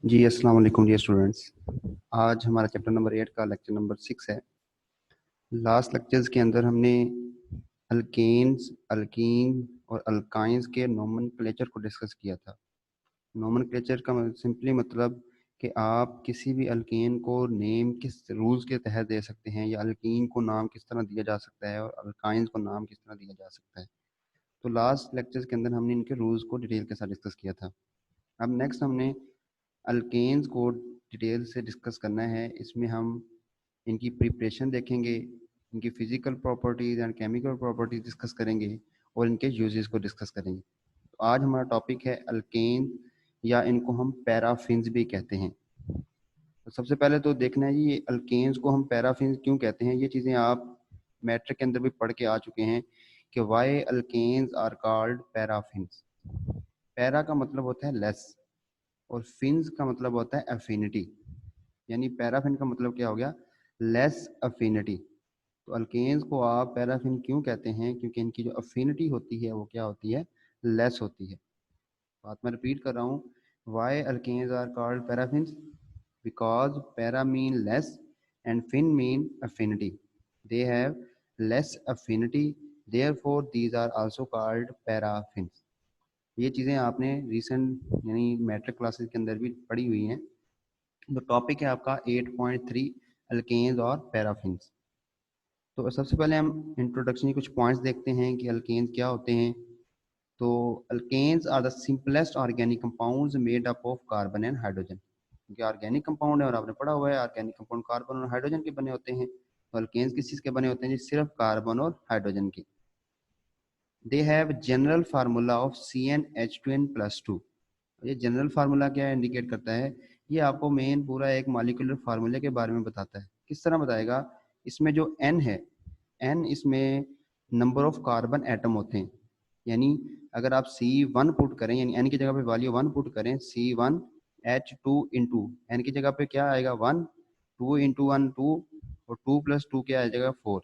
जी अस्सलाम वालेकुम dear students. आज हमारा चैप्टर नंबर 8 का लेक्चर नंबर 6 है। लास्ट लेक्चर्स के अंदर हमने अल्केन्स, अल्कीन और अल्काइंस के नोमेनक्लेचर को डिस्कस किया था। नोमेनक्लेचर का सिंपली मतलब कि आप किसी भी अल्केन को नेम किस रूल्स के तहत दे सकते हैं, या अल्कीन को नाम किस तरह दिया जा सकता है और अल्काइंस को नाम किस तरह दिया जा सकता है। तो लास्ट लेक्चर्स के अंदर हमने इनके रूल्स को डिटेल के साथ डिस्कस किया था। अब नेक्स्ट हमने अल्केन्स को डिटेल से डिस्कस करना है। इसमें हम इनकी प्रिपरेशन देखेंगे, इनकी physical properties and chemical properties discuss करेंगे और इनके यूजेस को डिस्कस करेंगे। तो आज हमारा टॉपिक है अल्केन, या इनको हम पैराफिन्स भी कहते हैं। तो सबसे पहले तो देखना है ये अल्केन्स को हम पैराफिन्स क्यों कहते हैं। ये चीज़ें आप मैट्रिक के अंदर भी पढ़ के आ चुके हैं कि why alkanes are called paraffins. Para का मतलब होता है लेस और फिन्स का मतलब होता है अफिनिटी, यानी पैराफिन का मतलब क्या हो गया, लेस अफिनिटी। तो अल्केन्स को आप पैराफिन क्यों कहते हैं, क्योंकि इनकी जो अफिनिटी होती है वो क्या होती है, लेस होती है। बात मैं रिपीट कर रहा हूँ, why alkanes are called paraffins, because para mean less and fin mean affinity. They have less affinity, therefore these are also called paraffins. ये चीज़ें आपने रिसेंट यानी मैट्रिक क्लासेस के अंदर भी पढ़ी हुई हैं। तो टॉपिक है आपका 8.3 अल्केन्स और पैराफिन्स। तो सबसे पहले हम इंट्रोडक्शन के कुछ पॉइंट्स देखते हैं कि अल्केन्स क्या होते हैं। तो alkanes are the simplest organic compounds made up of carbon and hydrogen. क्योंकि ऑर्गेनिक कंपाउंड है और आपने पढ़ा हुआ है ऑर्गेनिक कंपाउंड कार्बन और हाइड्रोजन के बने होते हैं। तो अल्केन्स किस चीज़ के बने होते हैं जी, सिर्फ कार्बन और हाइड्रोजन के। They have general formula of CnH2n+2। ये जनरल फार्मूला क्या इंडिकेट करता है, ये आपको मेन पूरा एक मॉलिक्यूलर फार्मूले के बारे में बताता है। किस तरह बताएगा, इसमें जो N है, N इसमें नंबर ऑफ कार्बन एटम होते हैं। यानी अगर आप C1 पुट करें, यानी N की जगह पे वैल्यू 1 पुट करें, C1H2 इंटू N की जगह पे क्या आएगा 1, 2 इंटू 1 2, और 2 + 2 क्या आ जाएगा 4।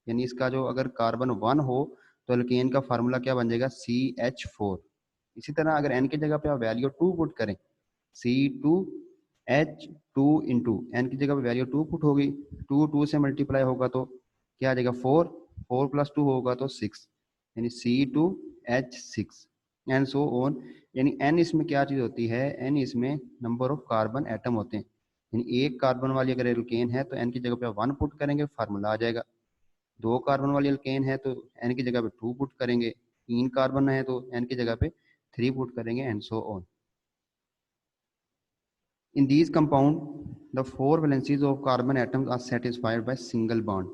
यानी इसका जो अगर कार्बन 1 हो तो अल्केन का फार्मूला क्या बन जाएगा CH4। इसी तरह अगर N की जगह पे आप वैल्यू 2 पुट करें, C2H2 इंटू N की जगह पे वैल्यू 2 पुट होगी, 2 2 से मल्टीप्लाई होगा तो क्या आ जाएगा 4, 4 + 2 होगा तो 6, यानी C2H6 एंड सो ऑन। यानी N इसमें क्या चीज़ होती है, N इसमें नंबर ऑफ कार्बन एटम होते हैं। यानी एक कार्बन वाली अगर एल्केन है तो N की जगह पे 1 पुट करेंगे, फार्मूला आ जाएगा। 2 कार्बन वाली एल्केन है तो N की जगह पे 2 पुट करेंगे, 3 कार्बन है तो N की जगह पे 3 पुट करेंगे and so on. In these compound, the 4 valencies of carbon atoms are satisfied by single bond।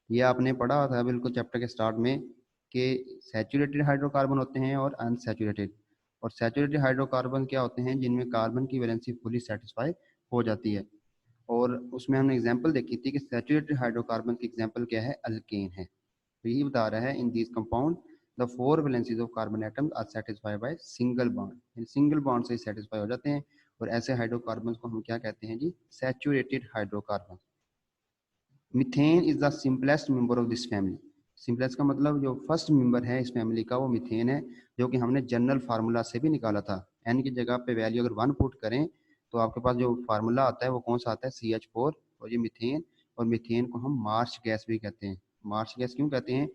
ये आपने पढ़ा था बिल्कुल चैप्टर के स्टार्ट में कि सैचुरेटेड हाइड्रोकार्बन होते हैं और अनसैचुरेटेड। और सैचुरेटेड हाइड्रोकार्बन क्या होते हैं, जिनमें कार्बन की वैलेंसी फुली सेटिस्फाई हो जाती है। और उसमें हमने एग्जांपल देखी थी कि सैचुरेटेड हाइड्रोकार्बन की एग्जांपल क्या है, अल्केन है। तो यही बता रहा है, in these compound the 4 valencies of carbon atoms are satisfied by single bond. Single bond से सेटिस्फाई हो जाते हैं और ऐसे हाइड्रोकार्बन को हम क्या कहते हैं जी, saturated hydrocarbon. Methane is the simplest member of this family. Simplest का मतलब जो फर्स्ट मेंबर है इस फैमिली का वो मीथेन है, जो कि हमने जनरल फार्मूला से भी निकाला था। एन की जगह पे वैल्यू अगर 1 पुट करें तो आपके पास जो फार्मूला आता है वो कौन सा आता है, CH4 और ये मीथेन। और मीथेन को हम मार्च गैस भी कहते हैं। मार्च गैस क्यों कहते हैं,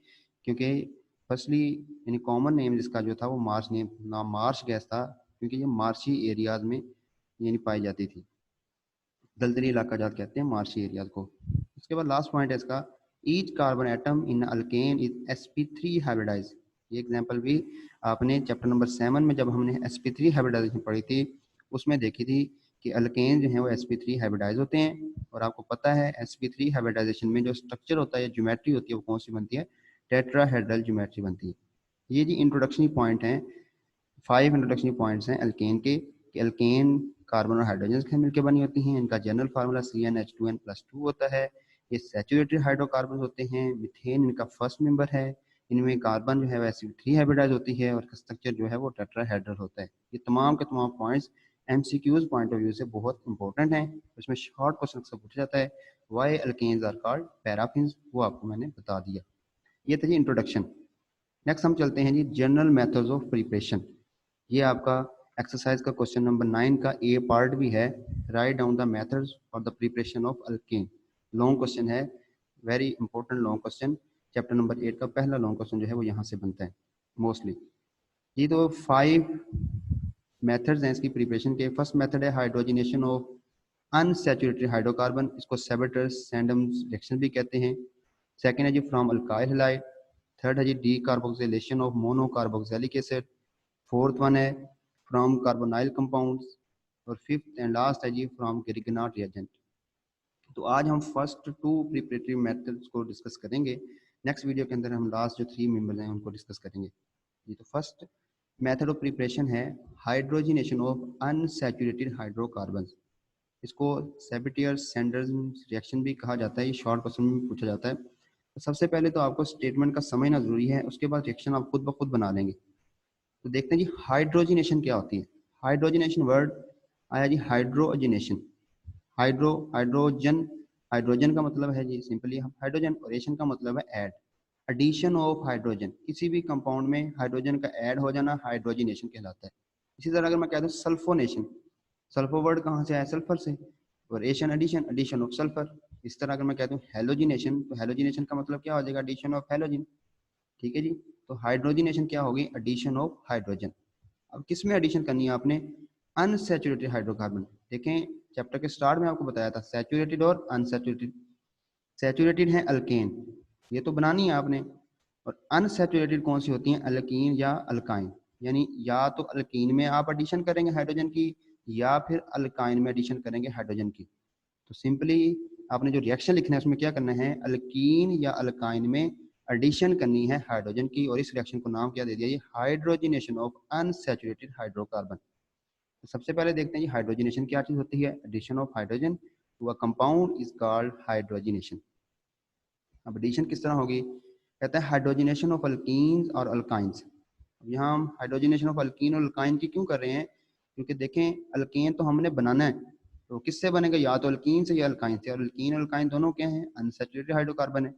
क्योंकि फर्स्टली यानी कॉमन नेम जिसका जो था वो मार्च नेम नाम मार्च गैस था, क्योंकि ये मार्ची एरियाज में यानी पाई जाती थी। दलदली इलाका जात कहते हैं मार्शी एरियाज को। उसके बाद लास्ट पॉइंट है इसका, each carbon atom in alkane is sp3 hybridize. ये एग्जांपल भी आपने चैप्टर नंबर 7 में जब हमने sp3 हाइब्रिडाइजेशन पढ़ी थी उसमें देखी थी कि अल्केन जो है वो sp3 हाइब्रिडाइज होते हैं। और आपको पता है sp3 हाइब्रिडाइजेशन में जो स्ट्रक्चर होता है, ज्योमेट्री होती है, वो कौन सी बनती है, टेट्राहेड्रल ज्योमेट्री बनती है। ये जी इंट्रोडक्शनरी पॉइंट हैं, 5 इंट्रोडक्शनरी पॉइंट्स हैं अल्केन के, कि अल्केन कार्बन और हाइड्रोजन से मिलकर बनी होती हैं। इनका जनरल फार्मूला CnH2n+2 होता है। ये सैचुरेटेड हाइड्रोकार्बन होते हैं। मिथेन इनका फर्स्ट मेंबर है। इनमें कार्बन जो है वो sp3 हाइब्रिडाइज होती है और स्ट्रक्चर जो है वो टेट्राहेड्रल होता है। ये तमाम के तमाम points MCQs point of view से बहुत इंपॉर्टेंट हैं। इसमें शॉर्ट क्वेश्चन अक्सर पूछा जाता है, why alkanes are called paraffins, वो आपको मैंने बता दिया। ये था जी इंट्रोडक्शन। नेक्स्ट हम चलते हैं जी जनरल मेथड्स ऑफ प्रिपरेशन। ये आपका एक्सरसाइज का क्वेश्चन नंबर 9 का ए पार्ट भी है, write down the methods for the preparation of alkane. Long question है, very important long question. Chapter number 8 का पहला लॉन्ग क्वेश्चन जो है वो यहाँ से बनता है मोस्टली। ये तो 5 मेथड्स हैं इसकी प्रिपरेशन के। फर्स्ट मेथड है हाइड्रोजनेशन ऑफ अनसैचुरेटेड हाइड्रोकार्बन, इसको सेबेटस-सैंडम्स रिएक्शन भी कहते हैं। सेकेंड है जी फ्रॉम अल्काइल हैलाइड। थर्ड है G D carboxylation of monocarboxylic acid. Fourth one है फ्रॉम कार्बोनाइल कंपाउंड्स। और फिफ्थ एंड लास्ट है जी फ्रॉम गिरिगनाट रिएजेंट। तो आज हम फर्स्ट 2 प्रिपरेटरी मेथड्स को डिस्कस करेंगे। नेक्स्ट वीडियो के अंदर हम लास्ट जो 3 मेंबर्स हैं उनको डिस्कस करेंगे। जी तो फर्स्ट मेथड ऑफ प्रिपरेशन है हाइड्रोजनेशन ऑफ अनसैचुरेटेड हाइड्रोकार्बन्स, इसको सेबेटियर-सैंडर्स रिएक्शन भी कहा जाता है। ये शॉर्ट क्वेश्चन में पूछा जाता है। तो सबसे पहले तो आपको स्टेटमेंट का समझना जरूरी है, उसके बाद रिएक्शन आप खुद ब खुद बना लेंगे। तो देखते हैं जी हाइड्रोजनेशन क्या होती है। हाइड्रोजनेशन वर्ड आया जी हाइड्रोजनेशन, हाइड्रोजन, हाइड्रोजन का मतलब है जी सिंपली हम हाइड्रोजन, और एशन का मतलब है ऐड, एडिशन ऑफ हाइड्रोजन। किसी भी कंपाउंड में हाइड्रोजन का ऐड हो जाना हाइड्रोजनेशन कहलाता है। इसी तरह अगर मैं कह दूं सल्फोनेशन, सल्फर वर्ड कहाँ से आया, सल्फर से, और एशन एडिशन, एडिशन ऑफ सल्फर। इस तरह अगर मैं कहता हूँ हेलोजिनेशन, तो हेलोजिनेशन का मतलब क्या हो जाएगा, एडिशन ऑफ हेलोजिन। ठीक है जी। तो हाइड्रोजनेशन क्या होगी, एडिशन ऑफ हाइड्रोजन। अब किस में एडिशन करनी है आपने, अनसैचुरेटेड हाइड्रोकार्बन। देखें चैप्टर के स्टार्ट में आपको बताया था सैचुरेटेड और अनसैचुरेटेड। सैचुरेटेड है अल्केन, ये तो बनानी है आपने, और अनसैचुरेटेड कौन सी होती हैं, अल्कीन या अल्काइन। यानी या तो अल्कीन में आप एडिशन करेंगे हाइड्रोजन की, या फिर अल्काइन में एडिशन करेंगे हाइड्रोजन की। तो सिंपली आपने जो रिएक्शन लिखना है उसमें क्या करना है, अल्कीन या अल्काइन में एडिशन करनी है हाइड्रोजन की, और इस रिएक्शन को नाम क्या दे दिया, ये हाइड्रोजनेशन ऑफ अनसैचुरेटेड हाइड्रोकार्बन। तो सबसे पहले देखते हैं हाइड्रोजनेशन क्या चीज होती है, addition of hydrogen to a compound is called hydrogenation. अब एडिशन किस तरह होगी, कहता है हाइड्रोजनेशन ऑफ अल्कीन्स और अल्काइंस। अब यहाँ हम हाइड्रोजनेशन ऑफ अल्कीन और अल्काइन की क्यों कर रहे हैं, क्योंकि देखें अल्केन तो हमने बनाना है, तो किससे बनेगा, या तो अल्कीन से या अल्काइन से, और अल्कीन और अल्काइन दोनों क्या हैं, अनसैचुरेटेड हाइड्रोकार्बन है।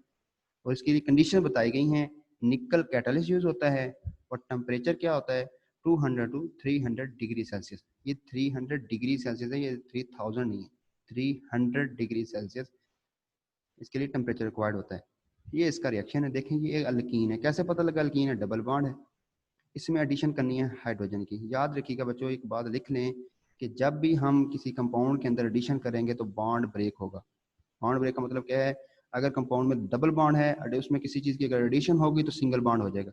और इसकी लिए कंडीशन बताई गई हैं, निकल कैटालिस्ट यूज होता है, और टेम्परेचर क्या होता है 200 टू 300 डिग्री सेल्सियस। ये 300 डिग्री सेल्सियस है, ये 3000 नहीं है, 300 डिग्री सेल्सियस इसके लिए टेम्परेचर रिक्वायर्ड होता है। ये इसका रिएक्शन है। देखें ये एक अल्कीन है, कैसे पता लगा अल्कीन है, डबल बॉन्ड है, इसमें एडिशन करनी है हाइड्रोजन की। याद रखिएगा बच्चों, एक बात लिख लें कि जब भी हम किसी कंपाउंड के अंदर एडिशन करेंगे तो बॉन्ड ब्रेक होगा। बॉन्ड ब्रेक का मतलब क्या है, अगर कंपाउंड में डबल बॉन्ड है, उसमें किसी चीज़ की अगर एडिशन होगी तो सिंगल बॉन्ड हो जाएगा।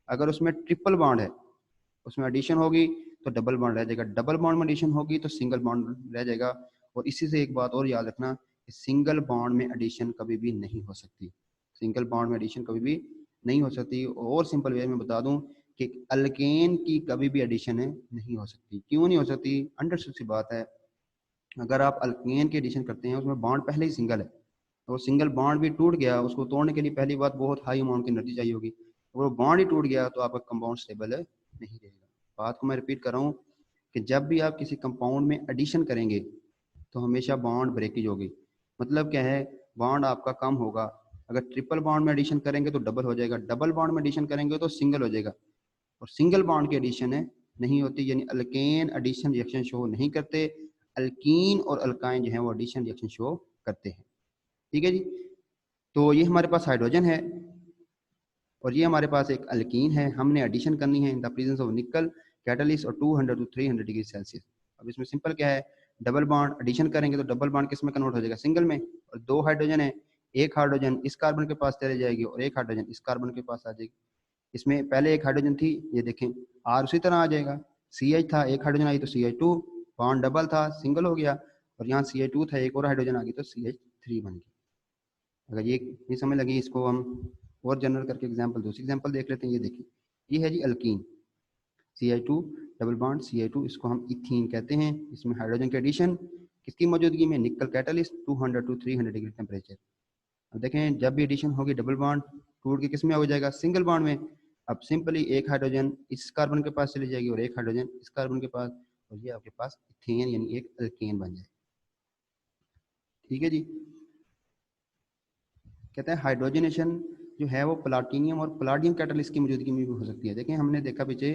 अगर उसमें ट्रिपल बॉन्ड है, उसमें एडिशन होगी तो डबल बॉन्ड रह जाएगा, डबल बॉन्ड में एडिशन होगी तो सिंगल बॉन्ड रह जाएगा। और इसी से एक बात और याद रखना, सिंगल बॉन्ड में एडिशन कभी भी नहीं हो सकती, सिंगल बॉन्ड में एडिशन कभी भी नहीं हो सकती। और सिंपल वे में बता दूं कि अल्केन की कभी भी एडिशन है नहीं हो सकती। क्यों नहीं हो सकती, अंडरस्टूड सी बात है। अगर आप अल्केन की एडिशन करते हैं उसमें बॉन्ड पहले ही सिंगल है, और सिंगल बॉन्ड भी टूट गया, उसको तोड़ने के लिए पहली बात बहुत हाई अमाउंट की एनर्जी चाहिए होगी, और वो बॉन्ड ही टूट गया तो आपका कंपाउंड स्टेबल नहीं रहेगा। बात को मैं रिपीट कर रहा हूँ कि जब भी आप किसी कंपाउंड में एडिशन करेंगे तो हमेशा बॉन्ड ब्रेकेज होगी। मतलब क्या है, बॉन्ड आपका कम होगा। अगर ट्रिपल बॉन्ड में एडिशन करेंगे तो डबल हो जाएगा, डबल बॉन्ड में एडिशन करेंगे तो सिंगल हो जाएगा, और सिंगल बॉन्ड की एडिशन है नहीं होती, यानी अल्केन एडिशन रिएक्शन शो नहीं करते, अल्कीन और अल्काइन जो है वो एडिशन रिएक्शन शो करते हैं। ठीक है जी। तो ये हमारे पास हाइड्रोजन है और ये हमारे पास एक अल्कीन है, हमने एडिशन करनी है इन द प्रेजेंस ऑफ निकल कैटलिस्ट और 200 टू 300 डिग्री सेल्सियस। अब इसमें सिंपल क्या है, डबल बॉन्ड एडिशन करेंगे तो डबल बॉन्ड किस में कन्वर्ट हो जाएगा, सिंगल में। और 2 हाइड्रोजन है, एक हाइड्रोजन इस कार्बन के पास चले जाएगी और एक हाइड्रोजन इस कार्बन के पास आ जाएगी। इसमें पहले एक हाइड्रोजन थी, ये देखें आर उसी तरह आ जाएगा, CH था, एक हाइड्रोजन आई तो CH2, बॉन्ड डबल था सिंगल हो गया, और यहाँ CH2 था, एक और हाइड्रोजन आ गई तो CH3 बन गई। अगर ये नहीं समझ लगी, इसको हम और जनरल करके एग्जांपल, दूसरी एग्जांपल देख लेते हैं। ये देखिए, ये है जी alkyne, CH2 double bond CH2, इसको हम इथीन कहते हैं। इसमें हाइड्रोजन के एडिशन किसकी मौजूदगी में, निकल कैटलिस्ट 200 टू 300 डिग्री टेम्परेचर। अब देखें जब भी एडिशन होगी डबल बॉन्ड टूट के किस में हो जाएगा, सिंगल बॉन्ड में। अब सिंपली एक हाइड्रोजन इस कार्बन के पास चली जाएगी और एक हाइड्रोजन इस कार्बन के पास, और ये आपके पास इथेन यानी एक अल्केन बन जाए। ठीक है जी। कहते हैं हाइड्रोजनेशन जो है वो प्लाटिनियम और प्लाडियम कैटलिस्ट की मौजूदगी में भी हो सकती है। देखें हमने देखा पीछे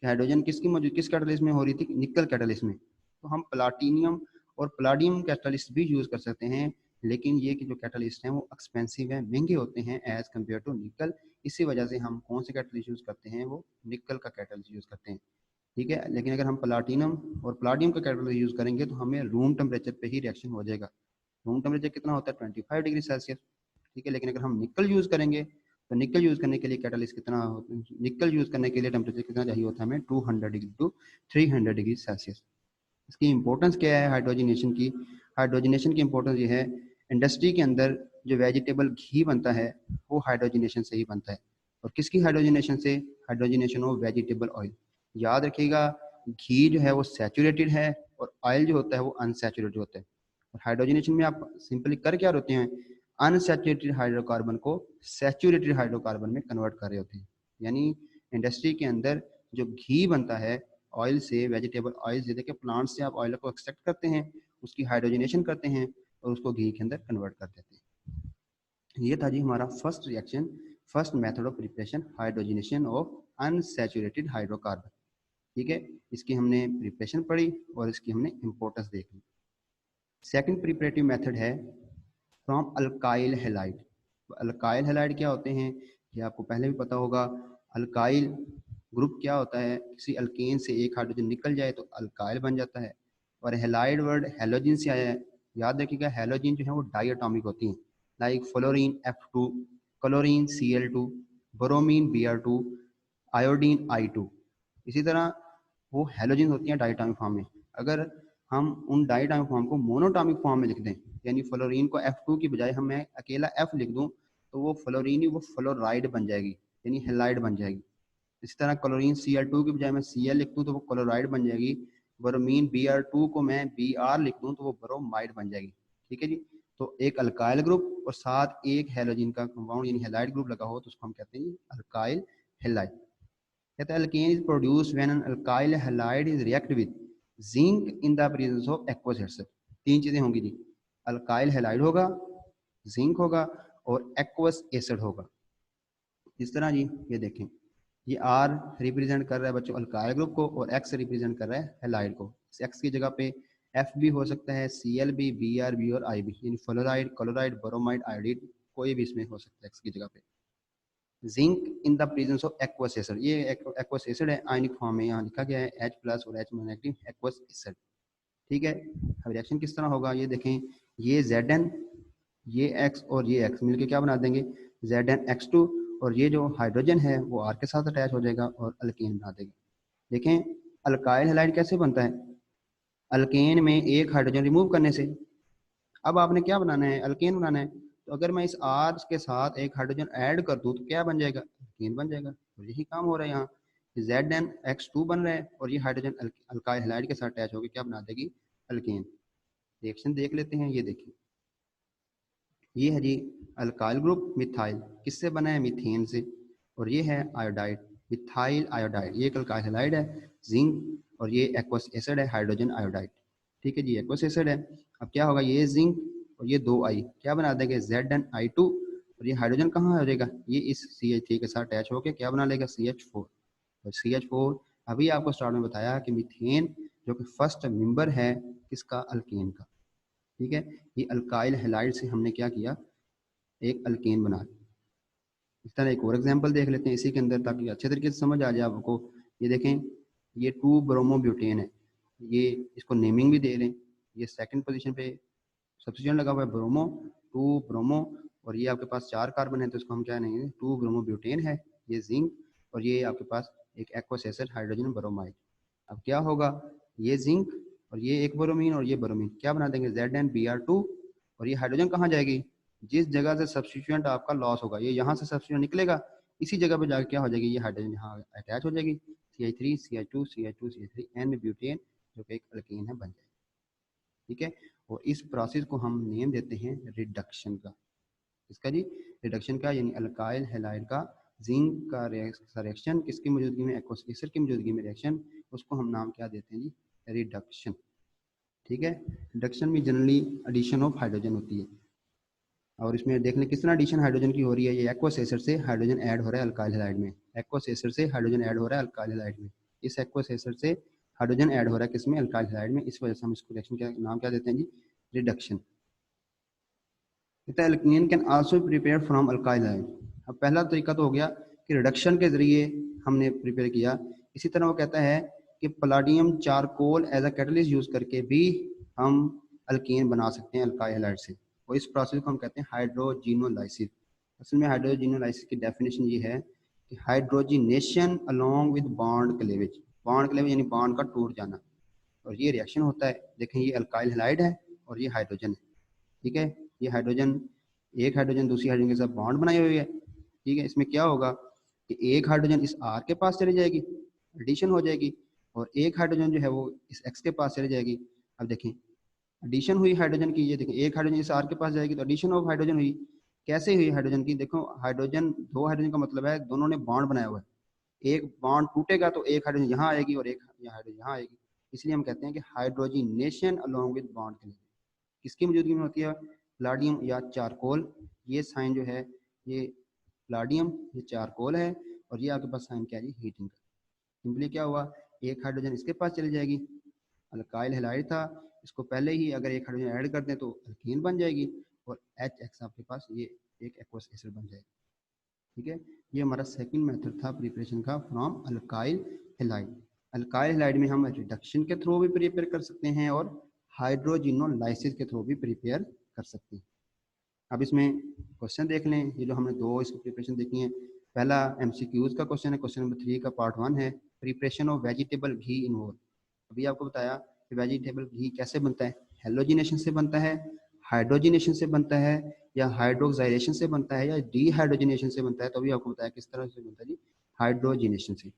कि हाइड्रोजन किस कैटालिस्ट में हो रही थी, निकल कैटालिस्ट में। तो हम प्लाटिनियम और प्लाडियम कैटालिस्ट भी यूज कर सकते हैं, लेकिन ये कि जो कैटालिस्ट हैं वो एक्सपेंसिव है, महंगे होते हैं एज कम्पेयर टू निकल। इसी वजह से हम कौन से कैटालिस्ट यूज करते हैं, वो निकल का कैटालिस्ट यूज करते हैं। ठीक है, लेकिन अगर हम प्लाटिनम और प्लाडियम का कैटालिस्ट यूज करेंगे तो हमें रूम टेम्परेचर पे ही रिएक्शन हो जाएगा। रूम टेम्परेचर कितना होता है, 25 डिग्री सेल्सियस। ठीक है, लेकिन अगर हम निकल यूज करेंगे तो निकल यूज करने के लिए कैटालिस्ट कितना, निकल यूज करने के लिए टेम्परेचर कितना चाहिए होता है हमें, 200 डिग्री टू 300 डिग्री सेल्सियस। इसकी इंपॉर्टेंस क्या है हाइड्रोजनेशन की, हाइड्रोजनेशन की इंपॉर्टेंस ये है, इंडस्ट्री के अंदर जो वेजिटेबल घी बनता है वो हाइड्रोजनेशन से ही बनता है। और किसकी हाइड्रोजनेशन से, हाइड्रोजनेशन ऑफ वेजिटेबल ऑयल। याद रखिएगा, घी जो है वो सैचुरेटेड है और ऑयल जो होता है वो अनसैचुरेटेड होता है। और हाइड्रोजनेशन में आप सिंपली कर क्या होते हैं, अनसैचुरेटेड हाइड्रोकार्बन को सैचुरेटेड हाइड्रोकार्बन में कन्वर्ट कर रहे होते हैं। यानी इंडस्ट्री के अंदर जो घी बनता है ऑयल से, वेजिटेबल ऑयल से, देखिए प्लांट से आप ऑयल को एक्सट्रैक्ट करते हैं, उसकी हाइड्रोजनेशन करते हैं और उसको घी के अंदर कन्वर्ट कर देते हैं। ये था जी हमारा first reaction, first method of preparation, hydrogenation of unsaturated hydrocarbon. ठीक है, इसकी हमने प्रिपरेशन पढ़ी और इसकी हमने इंपॉर्टेंस देख ली। सेकंड प्रिपरेटिव मेथड है from alkyl halide. Alkyl halide क्या होते हैं, ये आपको पहले भी पता होगा। अल्काइल ग्रुप क्या होता है, किसी अल्केन से एक हाइड्रोजन निकल जाए तो अल्काइल बन जाता है। और हैलाइड वर्ड हैलोजन से आया है। याद रखिएगा, हैलोजन जो है वो डाई एटॉमिक होती हैं, like fluorine F2, chlorine Cl2, bromine Br2, iodine I2। इसी तरह वो हैलोजन होती हैं डाइटॉमिक फॉर्म में। अगर हम उन डाइटॉमिक फॉर्म को मोनोटॉमिक फॉर्म में लिख दें, यानी फ्लोरीन को F2 की बजाय हम मैं अकेला F लिख दूं, तो वो फ्लोरीन ही वो फ्लोराइड बन जाएगी, यानी हैलाइड बन जाएगी। इसी तरह क्लोरीन Cl2 की बजाय मैं Cl लिख दूं तो वो क्लोराइड बन जाएगी। ब्रोमीन Br2 को मैं Br लिख दूं तो वो ब्रोमाइड बन जाएगी। ठीक है जी, तो एक अल्काइल ग्रुप और साथ एक हैलोजन का कंपाउंड यानी हैलाइड ग्रुप लगा हो तो उसको हम कहते हैं अल्काइल हैलाइड। कहते हैं alkane is produced when an alkyl halide is react with zinc in the presence of aqueous acid. तीन चीजें होंगी जी, अल्काइल हैलाइड होगा, जिंक होगा और एक्वस एसिड होगा। इस तरह जी, ये देखें, ये R रिप्रेजेंट कर रहा है बच्चों अल्काइल ग्रुप को और X रिप्रेजेंट कर रहा है हैलाइड को। X की जगह पे F भी हो सकता है, Cl भी, Br भी और I भी, यानी फ्लोराइड, क्लोराइड, ब्रोमाइड, आयोडीन, कोई भी इसमें हो सकता है X की जगह पे। Zinc in the presence of aqueous acid, ये एक्वस एसिड है, आयनिक फॉर्म में यहाँ लिखा गया है H+ और H- नेगेटिव एक्वस एसिड। ठीक है, अब रिएक्शन किस तरह होगा ये देखें, ये Zn, ये X और ये X मिलके क्या बना देंगे, ZnX2, और ये जो हाइड्रोजन है वो R के साथ अटैच हो जाएगा और अल्केन बना देगा। देखें अल्काइल हैलाइड कैसे बनता है, अल्केन में एक हाइड्रोजन रिमूव करने से। अब आपने क्या बनाना है, अल्केन बनाना है, तो अगर मैं इस R के साथ एक हाइड्रोजन ऐड कर दूं तो क्या बन जाएगा, अल्केन बन जाएगा। और यही काम हो रहा है यहाँ, ZnX2 बन रहा है और ये हाइड्रोजन अल्काइल हैलाइड के साथ अटैच होकर क्या बना देगी, अल्केन। रिएक्शन देख लेते हैं, ये देखिए, ये है जी अल्काइल ग्रुप मिथाइल, किससे बना है, मीथेन से। और ये है आयोडाइड, मिथाइल आयोडाइड, ये एक अल्काइल हैलाइड है, जिंक, और ये एक्वस एसिड है, हाइड्रोजन आयोडाइड। ठीक है जी, एक्वस एसिड है। अब क्या होगा, ये जिंक और ये 2 I क्या बना देंगे, ZnI2, और ये हाइड्रोजन कहाँ हो जाएगा, ये इस CH3 के साथ अटैच होकर क्या बना लेगा, CH4। और CH4 अभी आपको स्टार्ट में बताया कि मीथेन जो कि फर्स्ट मेंबर है किसका, अल्केन का। ठीक है, ये अल्काइल हैलाइड से हमने क्या किया, एक अल्केन बना लिया। इस तरह एक और एग्जांपल देख लेते हैं इसी के अंदर, ताकि अच्छे तरीके से समझ आ जाए आपको। ये देखें, ये 2-ब्रोमोब्यूटेन है, ये इसको नेमिंग भी दे लें। ये सेकंड पोजीशन पे सब्स्टिट्यूएंट लगा हुआ है ब्रोमो, 2-ब्रोमो, और ये आपके पास 4 कार्बन है तो इसको हम क्या नहीं, 2-ब्रोमोब्यूटेन है। ये जिंक और ये आपके पास एक एक्वस एसिड हाइड्रोजन ब्रोमाइड। अब क्या होगा, ये जिंक और ये एक ब्रोमीन और ये ब्रोमीन क्या बना देंगे, ZnBr2, और ये हाइड्रोजन कहाँ जाएगी, जिस जगह से सब्स्टिट्यूएंट आपका लॉस होगा, ये यहाँ से सब्स्टिट्यूएंट निकलेगा, इसी जगह पे जाकर क्या हो जाएगी, ये हाइड्रोजन यहाँ अटैच हो जाएगी, CH3 CH2 CH2 CH3 N butane, जो कि एक अल्केन है, बन जाएगी। ठीक है, और इस प्रोसेस को हम नेम देते हैं रिडक्शन का। इसका जी रिडक्शन का, यानी अल्काइल हैलाइड का जिंक का रिएक्शन किसकी मौजूदगी में, एक्वस एसिड की मौजूदगी में रिएक्शन, उसको हम नाम क्या देते हैं जी, रिडक्शन। ठीक है, रिडक्शन में जनरली एडिशन ऑफ हाइड्रोजन होती है। और इसमें देख लें किस तरह एडिशन हाइड्रोजन की हो रही है, ये एक्वस एसिड से हाइड्रोजन ऐड हो रहा है अल्काइल हैलाइड में, एक्वस एसिड से हाइड्रोजन ऐड हो रहा है अल्काइल हैलाइड में। इस एक्वस एसिड से हाइड्रोजन ऐड हो रहा है किसमें, अल्काइल हैलाइड में, इस वजह से हम इसको रिएक्शन का नाम क्या देते हैं जी, reduction. Alkene can also prepare from alkyl halide. अब पहला तरीका तो हो गया कि रिडक्शन के जरिए हमने प्रिपेयर किया। इसी तरह वो कहता है कि palladium charcoal as a catalyst use करके भी हम अल्कीन बना सकते हैं अल्काइल हैलाइड से, और इस प्रोसेस को हम कहते हैं हाइड्रोजिनोलाइसिस। असल में हाइड्रोजिनोलाइसिस की डेफिनेशन ये है कि hydrogenation along with bond cleavage, bond cleavage यानी बॉन्ड का टूट जाना, और ये रिएक्शन होता है। देखें ये अल्काइल हैलाइड है और ये हाइड्रोजन है, ठीक है। ये हाइड्रोजन, एक हाइड्रोजन दूसरी हाइड्रोजन के साथ बॉन्ड बनाए हुए है, ठीक है। इसमें क्या होगा कि एक हाइड्रोजन इस R के पास चली जाएगी, एडिशन हो जाएगी, और एक हाइड्रोजन जो है वो इस X के पास चली जाएगी। अब देखें एडिशन हुई हाइड्रोजन की, ये देखें एक हाइड्रोजन इस R के पास जाएगी तो एडिशन ऑफ हाइड्रोजन हुई। कैसे हुई हाइड्रोजन की, देखो हाइड्रोजन, दो हाइड्रोजन का मतलब है दोनों ने बॉन्ड बनाया हुआ है, एक बॉन्ड टूटेगा तो एक हाइड्रोजन यहाँ आएगी और एक हाइड्रोजन यहाँ आएगी, इसलिए हम कहते हैं कि हाइड्रोजिनेशन अलोंग विद बॉन्ड के लिए किसकी मौजूदगी में होती है, प्लाडियम या चारकोल। ये साइन जो है ये प्लाडियम, ये चारकोल है, और ये आपके पास साइन क्या है, हीटिंग का। सिंपली क्या हुआ, एक हाइड्रोजन इसके पास चली जाएगी, अल्काइल हैलाइड था, इसको पहले ही अगर एक हाइड्रोजन ऐड कर दें तो अल्कीन बन जाएगी, और HX आपके पास ये एक एक्वस एसिड बन जाएगी, ठीक है। ये हमारा सेकंड मेथड था प्रिपरेशन का from alkyl halide. Alkyl halide में हम रिडक्शन के थ्रू भी प्रिपेयर कर सकते हैं और हाइड्रोजिनोलाइसिस के थ्रू भी प्रिपेयर कर सकते हैं। अब इसमें क्वेश्चन देख लें, ये जो हमने दो इसकी प्रिपरेशन देखी है। पहला MCQs का क्वेश्चन है, क्वेश्चन नंबर 3 का पार्ट 1 है, प्रिपरेशन ऑफ वेजिटेबल घी इन वोल। अभी आपको बताया कि वेजिटेबल घी कैसे बनता है, हेलोजिनेशन से बनता है, हाइड्रोजिनेशन से बनता है, या हाइड्रोक्साइलेशन से बनता है, या डीहाइड्रोजिनेशन से बनता है। तो अभी आपको बताया किस तरह से बनता है जी, हाइड्रोजिनेशन से।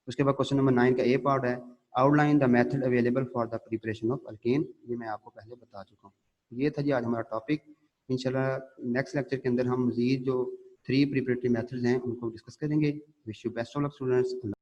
उसके बाद क्वेश्चन नंबर 9 का ए पार्ट है, outline the method available for the preparation of alkane. ये मैं आपको पहले बता चुका हूँ। ये था जी आज हमारा टॉपिक। इंशाल्लाह नेक्स्ट लेक्चर के अंदर हम मज़ीद जो 3 प्रिपरेटरी मेथड्स हैं उनको डिस्कस करेंगे। Wish you best of luck students.